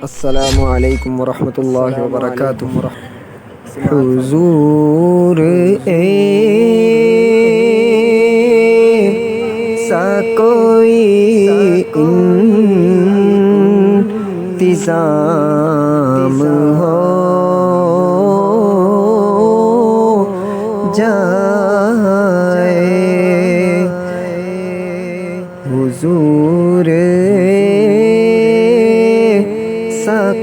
السلام علیکم ورحمۃ اللہ وبرکاتہ۔ حضور ایسا کوئی انتظام ہو جائے، حضور ایسا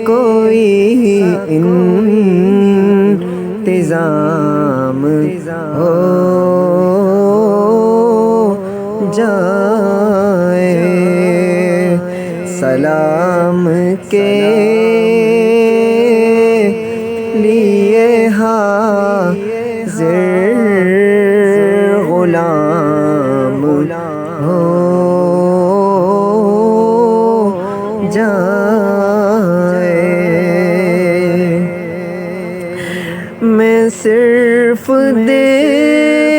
کوئی انتظام ہو جائے، سلام کے لیے حاضر غلام ہو جائے، میں صرف دیکھ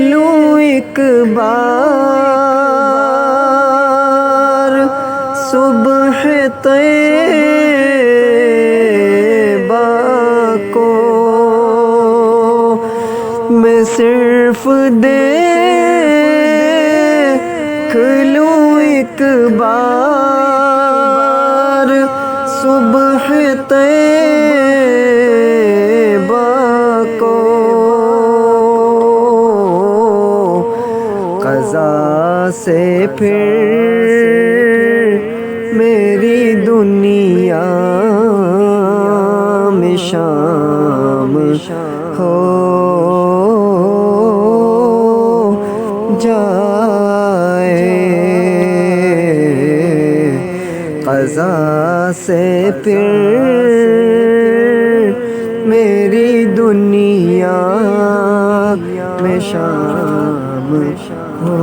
لوں ایک بار صبح طیبہ کو، میں صرف دیکھ لوں ایک بار صبح طیبہ کو، قضا سے پھر میری دنیا میں شام ہو جائے، قضا سے پھر میری دنیا میں شام ہو